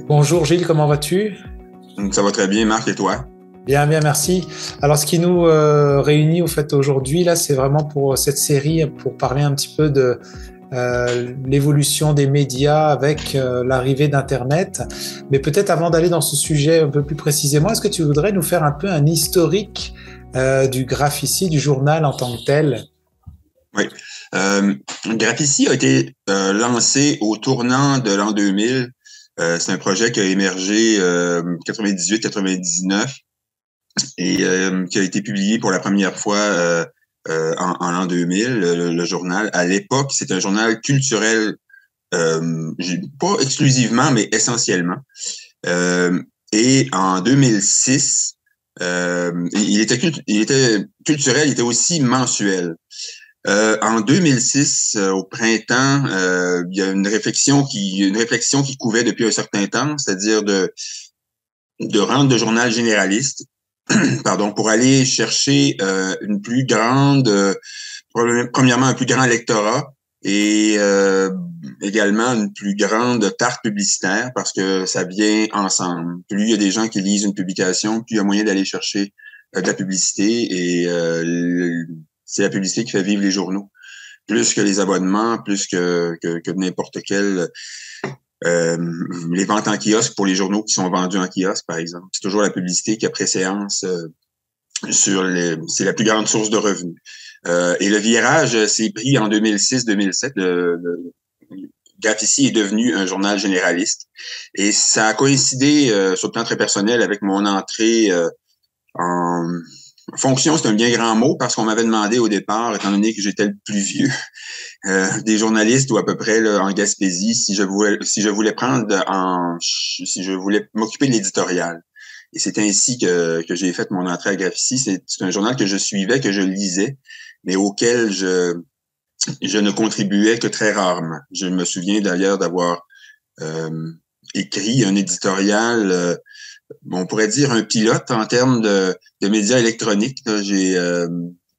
Bonjour Gilles, comment vas-tu? Ça va très bien, Marc, et toi? Bien, bien, merci. Alors, ce qui nous réunit au fait aujourd'hui, là, c'est vraiment pour cette série, pour parler un petit peu de l'évolution des médias avec l'arrivée d'Internet. Mais peut-être avant d'aller dans ce sujet un peu plus précisément, est-ce que tu voudrais nous faire un peu un historique du Graphici, du journal en tant que tel? Oui. Euh, Graphici a été lancé au tournant de l'an 2000. C'est un projet qui a émergé 98-99 et qui a été publié pour la première fois en l'an 2000, le journal. À l'époque, c'était un journal culturel, pas exclusivement, mais essentiellement. Euh, et en 2006, il était culturel, il était aussi mensuel. En 2006, au printemps, il y a une réflexion qui couvait depuis un certain temps, c'est-à-dire de rendre le journal généraliste, pardon, pour aller chercher une plus grande, premièrement un plus grand lectorat et également une plus grande tarte publicitaire parce que ça vient ensemble. Plus il y a des gens qui lisent une publication, plus il y a moyen d'aller chercher de la publicité et c'est la publicité qui fait vivre les journaux. Plus que les abonnements, plus que n'importe quel euh, les ventes en kiosque pour les journaux qui sont vendus en kiosque, par exemple. C'est toujours la publicité qui a préséance c'est la plus grande source de revenus. Et le virage s'est pris en 2006-2007. Graphici est devenu un journal généraliste. Et ça a coïncidé sur le plan très personnel avec mon entrée en fonction, c'est un bien grand mot parce qu'on m'avait demandé au départ, étant donné que j'étais le plus vieux des journalistes ou à peu près là, en Gaspésie, si je voulais si je voulais m'occuper de l'éditorial. Et c'est ainsi que j'ai fait mon entrée à Graphici. C'est un journal que je suivais, que je lisais, mais auquel je ne contribuais que très rarement. Je me souviens d'ailleurs d'avoir euh, écrit un éditorial, on pourrait dire un pilote en termes de médias électroniques. Là,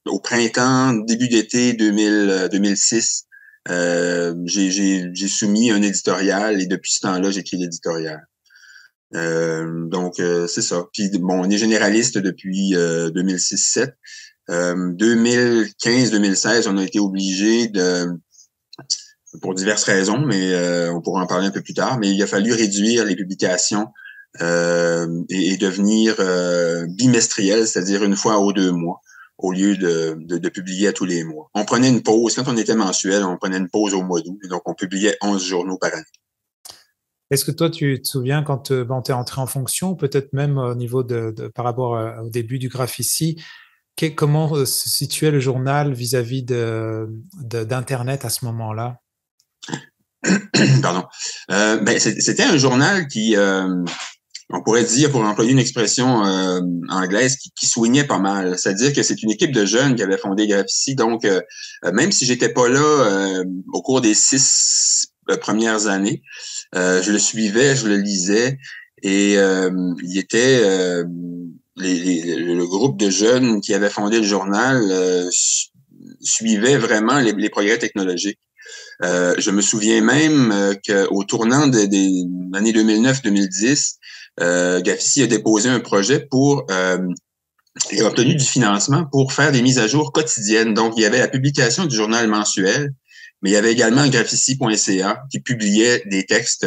au printemps, début d'été 2006, j'ai soumis un éditorial et depuis ce temps-là, j'écris l'éditorial. C'est ça. Puis bon, on est généraliste depuis 2006-7. 2015-2016, on a été obligé pour diverses raisons, mais on pourra en parler un peu plus tard, mais il a fallu réduire les publications et devenir bimestriel, c'est-à-dire une fois aux 2 mois, au lieu de publier à tous les mois. On prenait une pause. Quand on était mensuel, on prenait une pause au mois d'août, donc on publiait 11 journaux par année. Est-ce que toi, tu te souviens quand tu es entré en fonction, peut-être même au niveau par rapport au début du Graphici, comment se situait le journal vis-à-vis d'Internet à ce moment-là? Pardon. C'était un journal qui, on pourrait dire, pour employer une expression anglaise, qui soignait pas mal. C'est-à-dire que c'est une équipe de jeunes qui avait fondé Graphici. Donc, même si j'étais pas là au cours des 6 premières années, je le suivais, je le lisais, et il était le groupe de jeunes qui avait fondé le journal suivait vraiment les progrès technologiques. Je me souviens même qu'au tournant des années 2009-2010, Graphici a déposé un projet et a obtenu du financement pour faire des mises à jour quotidiennes. Donc, il y avait la publication du journal mensuel, mais il y avait également graphici.ca qui publiait des textes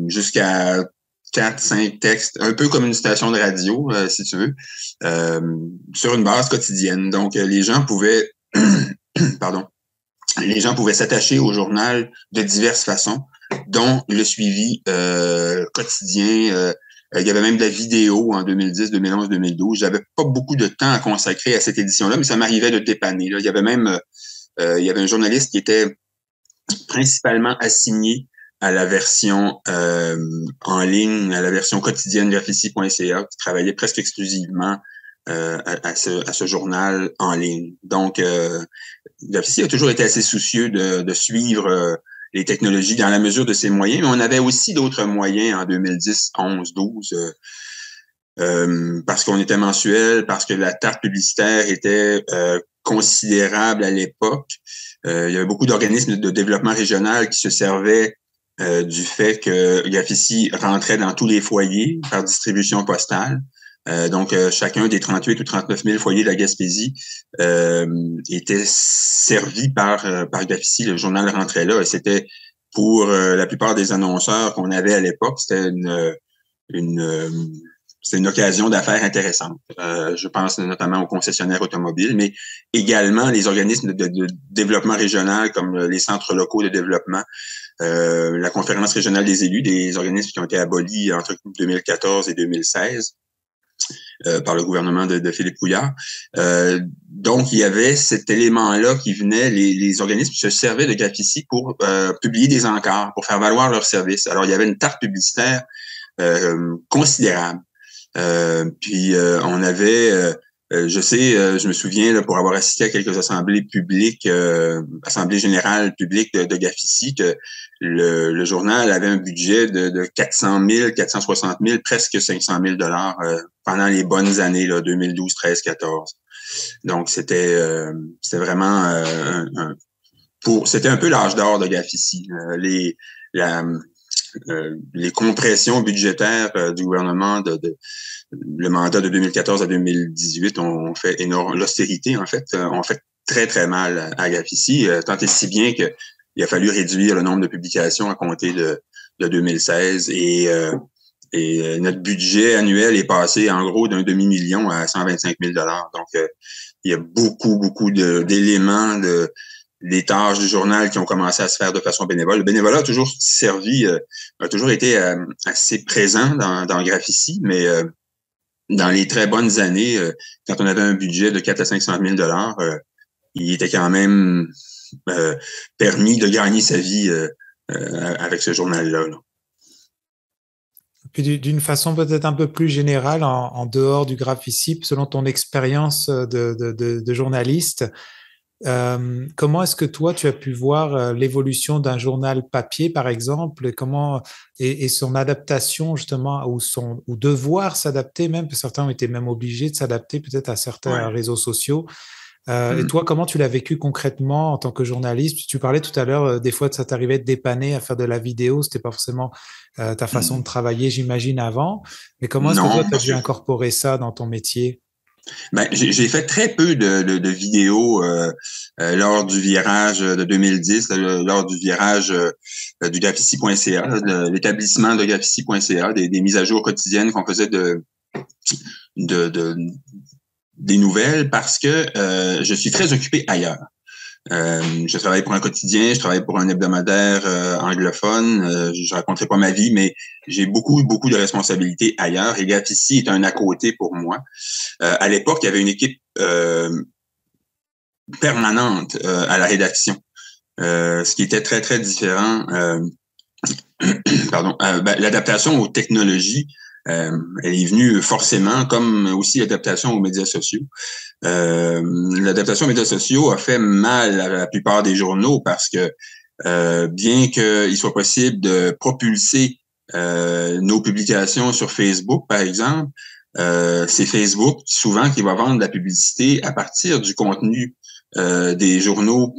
jusqu'à 4, 5 textes, un peu comme une station de radio, si tu veux, euh, sur une base quotidienne. Donc, les gens pouvaient, pardon, les gens pouvaient s'attacher au journal de diverses façons, dont le suivi quotidien. Il y avait même de la vidéo en 2010, 2011, 2012. J'avais pas beaucoup de temps à consacrer à cette édition-là, mais ça m'arrivait de dépanner. Là. Il y avait un journaliste qui était principalement assigné à la version en ligne, à la version quotidienne graphici.ca, qui travaillait presque exclusivement à ce journal en ligne. Donc, Graphici a toujours été assez soucieux de suivre les technologies dans la mesure de ses moyens, mais on avait aussi d'autres moyens en 2010, 11, 12, parce qu'on était mensuel, parce que la tarte publicitaire était considérable à l'époque. Il y avait beaucoup d'organismes de développement régional qui se servaient du fait que Graphici rentrait dans tous les foyers par distribution postale. Donc, chacun des 38 ou 39 000 foyers de la Gaspésie était servi par Graphici. Le journal rentrait là et c'était pour la plupart des annonceurs qu'on avait à l'époque, c'était c'est une occasion d'affaires intéressante. Je pense notamment aux concessionnaires automobiles, mais également les organismes de développement régional comme les centres locaux de développement, la conférence régionale des élus, des organismes qui ont été abolis entre 2014 et 2016 par le gouvernement de Philippe Couillard. Donc, il y avait cet élément-là qui venait, les organismes se servaient de Graphici pour publier des encarts, pour faire valoir leurs services. Alors, il y avait une tarte publicitaire considérable. Puis on avait, je me souviens là, pour avoir assisté à quelques assemblées publiques, assemblées générales publiques de Graphici, que le journal avait un budget de 400 000, 460 000, presque 500 000 $ pendant les bonnes années là, 2012, 13, 14. Donc c'était vraiment c'était un peu l'âge d'or de Graphici. Les compressions budgétaires du gouvernement le mandat de 2014 à 2018 ont fait énorme, l'austérité en fait, ont fait très très mal à Graphici, tant et si bien que il a fallu réduire le nombre de publications à compter de 2016 et notre budget annuel est passé en gros d'un demi-million à 125 000 $. Donc il y a beaucoup d'éléments des tâches du journal qui ont commencé à se faire de façon bénévole. Le bénévolat a toujours servi, a toujours été assez présent dans Graphici, mais dans les très bonnes années, quand on avait un budget de 400 à 500 000 $, il était quand même permis de gagner sa vie avec ce journal-là. Là. Puis d'une façon peut-être un peu plus générale, en dehors du Graphici, selon ton expérience de journaliste, comment est-ce que toi, tu as pu voir l'évolution d'un journal papier, par exemple, et son adaptation justement, ou devoir s'adapter même, parce que certains ont été même obligés de s'adapter peut-être à certains réseaux sociaux. Et toi, comment tu l'as vécu concrètement en tant que journaliste? Tu parlais tout à l'heure, des fois, ça t'arrivait de dépanner à faire de la vidéo. C'était pas forcément ta façon de travailler, j'imagine, avant. Mais comment est-ce que toi, tu as dû incorporer ça dans ton métier? Ben, j'ai fait très peu de vidéos lors du virage de 2010, lors du virage du Graphici.ca, de l'établissement de Graphici.ca, des mises à jour quotidiennes qu'on faisait des nouvelles parce que je suis très occupé ailleurs. Je travaille pour un quotidien, je travaille pour un hebdomadaire anglophone. Je raconterai pas ma vie, mais j'ai beaucoup de responsabilités ailleurs. Et Graphici est un à côté pour moi. À l'époque, il y avait une équipe permanente à la rédaction, ce qui était très très différent. L'adaptation aux technologies. Elle est venue forcément, comme aussi l'adaptation aux médias sociaux. L'adaptation aux médias sociaux a fait mal à la plupart des journaux parce que bien qu'il soit possible de propulser nos publications sur Facebook, par exemple, c'est Facebook souvent qui va vendre la publicité à partir du contenu des journaux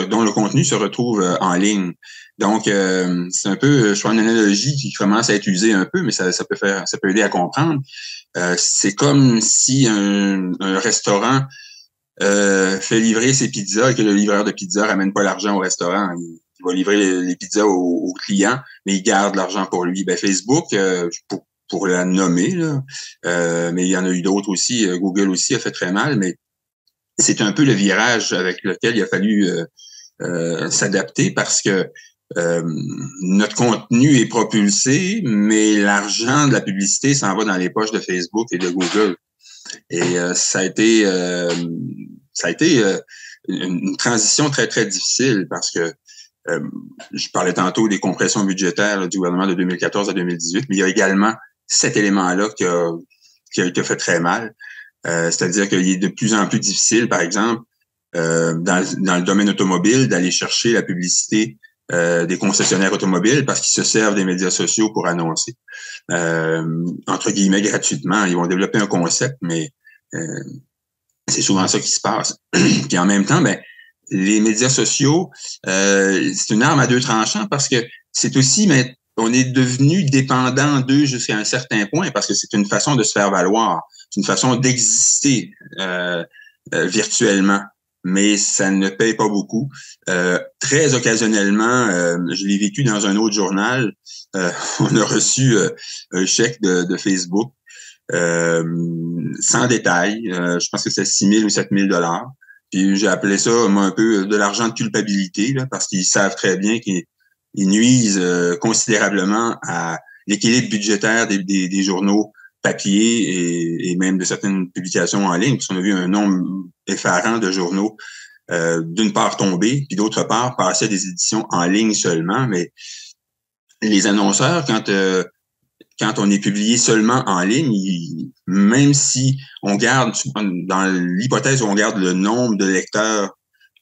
dont le contenu se retrouve en ligne. Donc, c'est un peu, je fais une analogie qui commence à être usée un peu, mais ça peut aider à comprendre. C'est comme si un restaurant fait livrer ses pizzas et que le livreur de pizza ramène pas l'argent au restaurant. Il va livrer les pizzas aux clients, mais il garde l'argent pour lui. Ben, Facebook, pour la nommer, là, mais il y en a eu d'autres aussi. Google aussi a fait très mal, mais c'est un peu le virage avec lequel il a fallu s'adapter parce que notre contenu est propulsé, mais l'argent de la publicité s'en va dans les poches de Facebook et de Google. Et ça a été une transition très, très difficile parce que je parlais tantôt des compressions budgétaires là, du gouvernement de 2014 à 2018, mais il y a également cet élément-là qui a fait très mal. C'est-à-dire qu'il est de plus en plus difficile, par exemple, dans le domaine automobile, d'aller chercher la publicité des concessionnaires automobiles parce qu'ils se servent des médias sociaux pour annoncer. Entre guillemets, gratuitement. Ils vont développer un concept, mais c'est souvent ça qui se passe. Puis en même temps, ben, les médias sociaux, c'est une arme à deux tranchants parce que c'est aussi, mais on est devenu dépendant d'eux jusqu'à un certain point parce que c'est une façon de se faire valoir, c'est une façon d'exister virtuellement, mais ça ne paye pas beaucoup. Très occasionnellement, je l'ai vécu dans un autre journal, on a reçu un chèque de Facebook sans détail, je pense que c'est 6 000 ou 7 000 $. Puis j'ai appelé ça, moi, un peu de l'argent de culpabilité, là, parce qu'ils savent très bien qu'ils nuisent considérablement à l'équilibre budgétaire des journaux papier et même de certaines publications en ligne, parce qu'on a vu un nombre effarant de journaux, d'une part tomber, puis d'autre part passer à des éditions en ligne seulement. Mais les annonceurs, quand on est publié seulement en ligne, même si on garde, dans l'hypothèse où on garde le nombre de lecteurs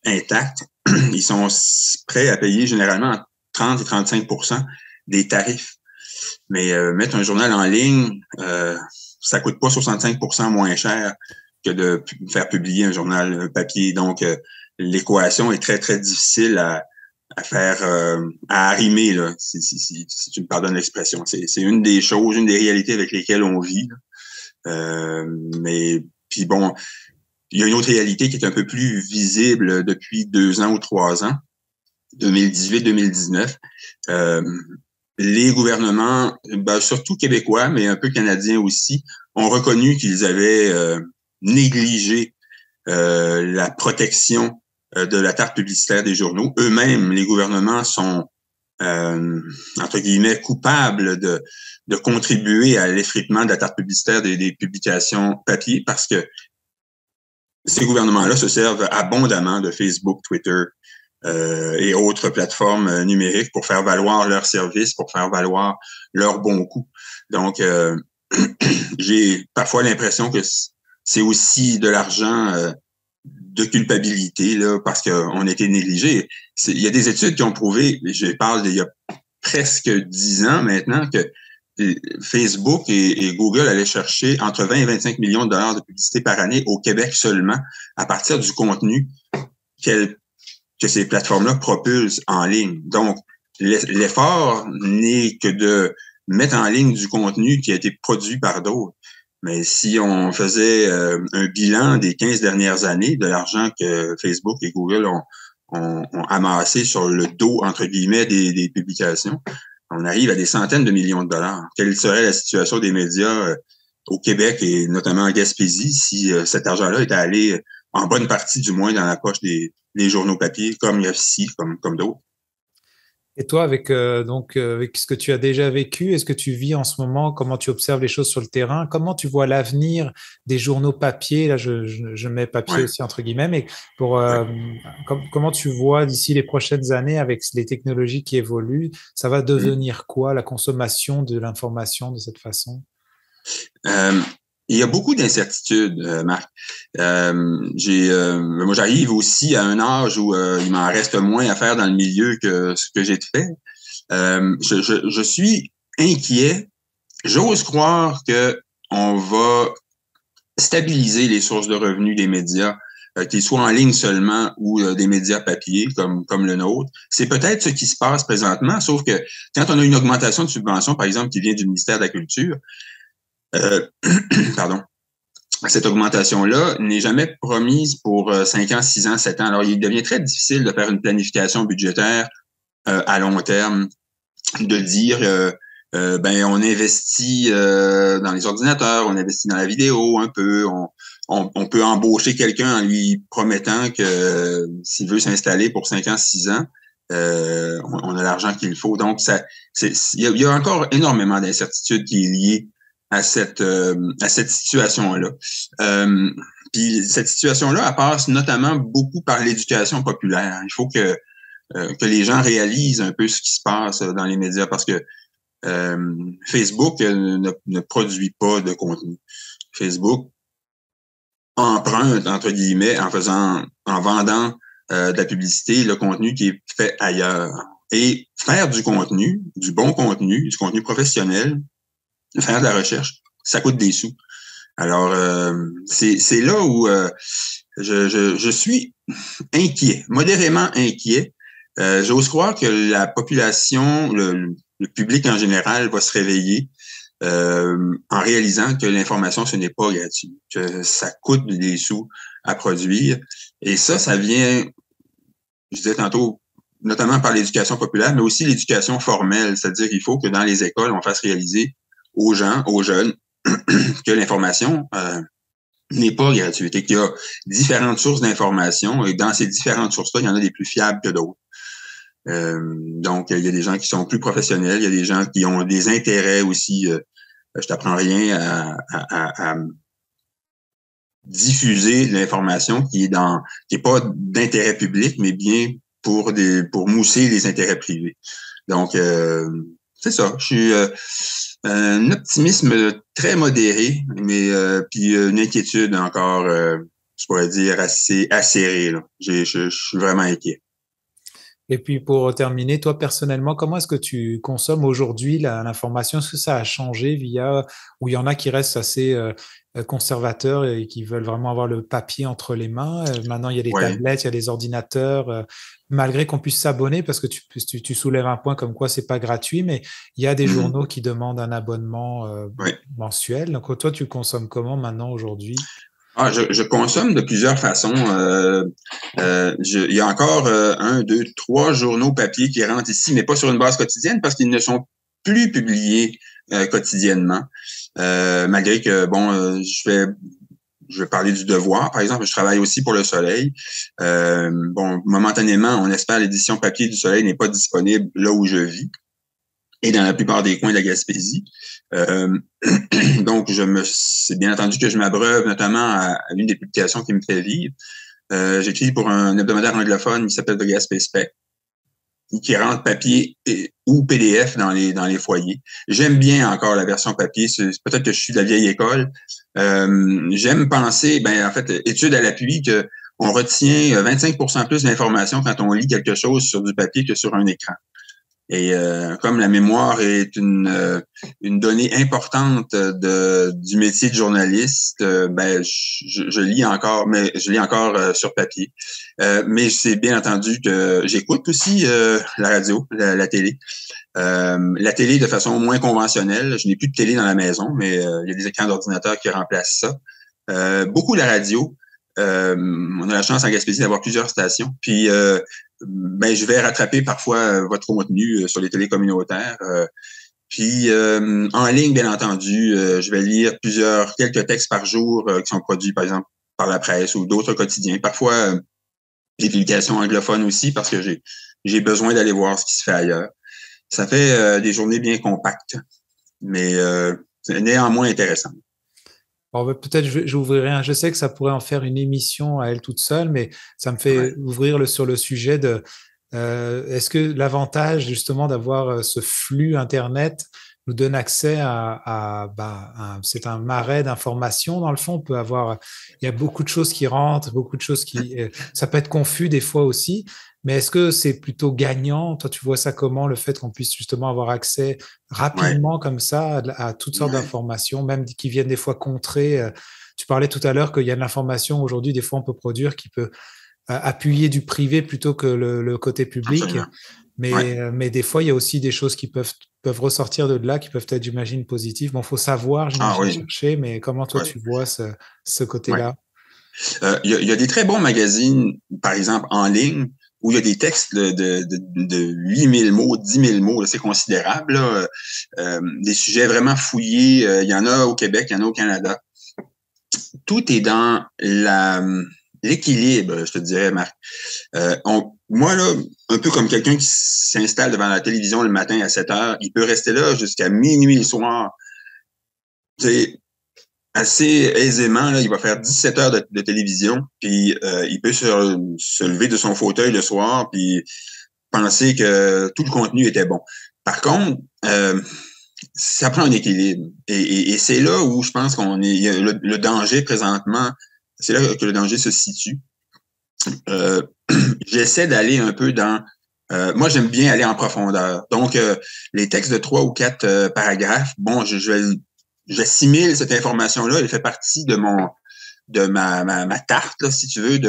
intact, ils sont prêts à payer généralement entre 30 et 35% des tarifs. Mais mettre un journal en ligne, ça coûte pas 65% moins cher que de faire publier un journal papier. Donc, l'équation est très, très difficile à faire, à arrimer, là, si tu me pardonnes l'expression. C'est une des choses, une des réalités avec lesquelles on vit. Mais, puis bon, il y a une autre réalité qui est un peu plus visible depuis 2 ans ou 3 ans, 2018-2019. Les gouvernements, surtout québécois, mais un peu canadiens aussi, ont reconnu qu'ils avaient négligé la protection de la tarte publicitaire des journaux. Eux-mêmes, les gouvernements sont, entre guillemets, coupables de contribuer à l'effritement de la tarte publicitaire des publications papier parce que ces gouvernements-là se servent abondamment de Facebook, Twitter, et autres plateformes numériques pour faire valoir leurs services, pour faire valoir leurs bons coups. Donc, j'ai parfois l'impression que c'est aussi de l'argent de culpabilité, là, parce qu'on a été négligé. Il y a des études qui ont prouvé, je parle d'il y a presque 10 ans maintenant, que Facebook et Google allaient chercher entre 20 et 25 millions de dollars de publicité par année au Québec seulement, à partir du contenu que ces plateformes-là propulsent en ligne. Donc, l'effort n'est que de mettre en ligne du contenu qui a été produit par d'autres. Mais si on faisait un bilan des 15 dernières années de l'argent que Facebook et Google ont amassé sur le dos, entre guillemets, des publications, on arrive à des centaines de millions de dollars. Quelle serait la situation des médias au Québec et notamment en Gaspésie si cet argent-là était allé en bonne partie du moins dans la poche des journaux papier, comme ici, comme d'autres? Et toi, avec ce que tu as déjà vécu, est-ce que tu vis en ce moment, comment tu observes les choses sur le terrain, comment tu vois l'avenir des journaux papier, là je mets papier aussi entre guillemets, mais comment tu vois d'ici les prochaines années avec les technologies qui évoluent, ça va devenir quoi la consommation de l'information de cette façon? Il y a beaucoup d'incertitudes, Marc. Moi, j'arrive aussi à un âge où il m'en reste moins à faire dans le milieu que ce que j'ai fait. Je suis inquiet. J'ose croire que on va stabiliser les sources de revenus des médias, qu'ils soient en ligne seulement ou des médias papier comme le nôtre. C'est peut-être ce qui se passe présentement, sauf que quand on a une augmentation de subventions, par exemple, qui vient du ministère de la Culture, pardon, cette augmentation-là n'est jamais promise pour 5 ans, 6 ans, 7 ans. Alors, il devient très difficile de faire une planification budgétaire à long terme, de dire, on investit dans les ordinateurs, on investit dans la vidéo un peu, on peut embaucher quelqu'un en lui promettant que s'il veut s'installer pour 5 ans, 6 ans, on a l'argent qu'il faut. Donc, il y a encore énormément d'incertitudes qui est liée à cette situation-là. Puis cette situation-là, elle passe notamment beaucoup par l'éducation populaire. Il faut que les gens réalisent un peu ce qui se passe dans les médias parce que Facebook ne produit pas de contenu. Facebook emprunte, entre guillemets, en vendant de la publicité, le contenu qui est fait ailleurs. Et faire du contenu, du bon contenu, du contenu professionnel, faire de la recherche, ça coûte des sous. Alors, c'est là où je suis inquiet, modérément inquiet. J'ose croire que la population, le public en général va se réveiller en réalisant que l'information, ce n'est pas gratuit, que ça coûte des sous à produire. Et ça vient, je disais tantôt, notamment par l'éducation populaire, mais aussi l'éducation formelle. C'est-à-dire qu'il faut que dans les écoles, on fasse réaliser aux gens, aux jeunes, que l'information n'est pas gratuite et qu'il y a différentes sources d'information. Et dans ces différentes sources-là, il y en a des plus fiables que d'autres. Donc, il y a des gens qui sont plus professionnels, il y a des gens qui ont des intérêts aussi. Je t'apprends rien à diffuser l'information qui est pas d'intérêt public, mais bien pour mousser les intérêts privés. Donc, c'est ça. Je suis un optimisme très modéré, mais puis une inquiétude encore, je pourrais dire assez acérée. Là. Je suis vraiment inquiet. Et puis pour terminer, toi personnellement, comment est-ce que tu consommes aujourd'hui l'information? Est-ce que ça a changé ou il y en a qui restent assez conservateurs et qui veulent vraiment avoir le papier entre les mains? Maintenant, il y a des tablettes, il y a des ordinateurs. Malgré qu'on puisse s'abonner, parce que tu soulèves un point comme quoi c'est pas gratuit, mais il y a des journaux qui demandent un abonnement mensuel. Donc toi, tu consommes comment maintenant aujourd'hui? Je consomme de plusieurs façons. Il y a encore 1, 2, 3 journaux papier qui rentrent ici, mais pas sur une base quotidienne parce qu'ils ne sont plus publiés quotidiennement. Malgré que, je vais parler du Devoir, par exemple. Je travaille aussi pour Le Soleil. Momentanément, on espère l'édition papier du Soleil n'est pas disponible là où je vis et dans la plupart des coins de la Gaspésie. Donc, c'est bien entendu que je m'abreuve notamment à une des publications qui me fait vivre. J'écris pour un hebdomadaire anglophone qui s'appelle The Gaspé Spec, qui rentre papier ou PDF dans les foyers. J'aime bien encore la version papier. Peut-être que je suis de la vieille école. J'aime penser, en fait, étude à l'appui, que on retient 25% plus d'informations quand on lit quelque chose sur du papier que sur un écran. Et comme la mémoire est une donnée importante du métier de journaliste, je lis encore, mais je lis encore sur papier. Mais c'est bien entendu que j'écoute aussi la radio, la télé. La télé de façon moins conventionnelle. Je n'ai plus de télé dans la maison, mais il y a des écrans d'ordinateur qui remplacent ça. Beaucoup la radio. On a la chance en Gaspésie d'avoir plusieurs stations. Puis je vais rattraper parfois votre contenu sur les télés communautaires. Puis en ligne, bien entendu, je vais lire quelques textes par jour qui sont produits, par exemple, par la presse ou d'autres quotidiens. Parfois, des publications anglophones aussi, parce que j'ai besoin d'aller voir ce qui se fait ailleurs. Ça fait des journées bien compactes, mais néanmoins intéressantes. Bon, peut-être j'ouvrirai je sais que ça pourrait en faire une émission à elle toute seule, mais ça me fait ouvrir sur le sujet de est-ce que l'avantage justement d'avoir ce flux Internet nous donne accès c'est un marais d'informations dans le fond. Il y a beaucoup de choses qui rentrent, beaucoup de choses ça peut être confus des fois aussi. Mais est-ce que c'est plutôt gagnant? Toi, tu vois ça comment, le fait qu'on puisse justement avoir accès rapidement comme ça à toutes sortes d'informations, même qui viennent des fois contrer. Tu parlais tout à l'heure qu'il y a de l'information aujourd'hui, des fois on peut produire qui peut appuyer du privé plutôt que le côté public. Mais des fois, il y a aussi des choses qui peuvent ressortir de là, qui peuvent être, j'imagine, positives. Bon, il faut savoir, j'imagine, chercher, mais comment toi tu vois ce côté-là? Il y a des très bons magazines, par exemple, en ligne, où il y a des textes de 8000 mots, 10 000 mots, c'est considérable. Là. Des sujets vraiment fouillés. Il y en a au Québec, il y en a au Canada. Tout est dans l'équilibre, je te dirais, Marc. Moi, là, un peu comme quelqu'un qui s'installe devant la télévision le matin à 7 heures, il peut rester là jusqu'à minuit le soir. C'est assez aisément, là, il va faire 17 heures de télévision, puis il peut se lever de son fauteuil le soir, puis penser que tout le contenu était bon. Par contre, ça prend un équilibre. Et c'est là où je pense il y a le danger présentement, c'est là que le danger se situe. J'essaie d'aller un peu moi, j'aime bien aller en profondeur. Donc, les textes de 3 ou 4 paragraphes, j'assimile cette information-là, elle fait partie de ma tarte, là, si tu veux,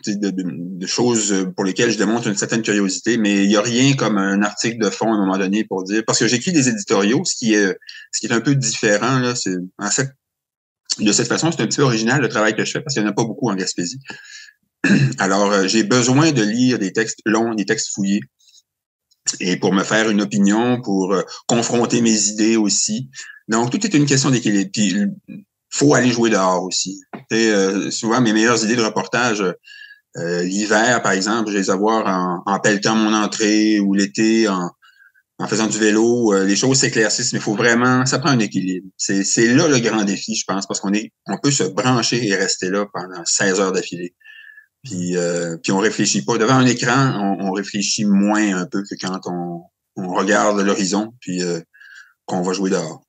de choses pour lesquelles je démontre une certaine curiosité, mais il n'y a rien comme un article de fond à un moment donné pour dire, parce que j'écris des éditoriaux, ce qui est un peu différent, là, c'est, de cette façon, c'est un petit peu original le travail que je fais, parce qu'il n'y en a pas beaucoup en Gaspésie. Alors, j'ai besoin de lire des textes longs, des textes fouillés, et pour me faire une opinion, pour confronter mes idées aussi. Donc, tout est une question d'équilibre. Puis, faut aller jouer dehors aussi. Souvent, mes meilleures idées de reportage, l'hiver, par exemple, je les avoir en pelletant mon entrée, ou l'été en faisant du vélo. Les choses s'éclaircissent, mais il faut vraiment, ça prend un équilibre. C'est là le grand défi, je pense, parce on peut se brancher et rester là pendant 16 heures d'affilée. Puis on réfléchit pas. Devant un écran, on réfléchit moins un peu que quand on regarde l'horizon, puis qu'on va jouer dehors.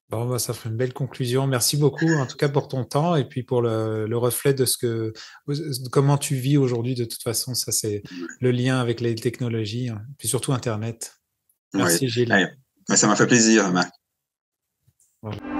Bon, bah, ça ferait une belle conclusion. Merci beaucoup, en tout cas, pour ton temps et puis pour le reflet de comment tu vis aujourd'hui. De toute façon, ça, c'est le lien avec les technologies, hein, puis surtout Internet. Merci, Gilles. Hey, ça m'a fait plaisir, Marc. Voilà.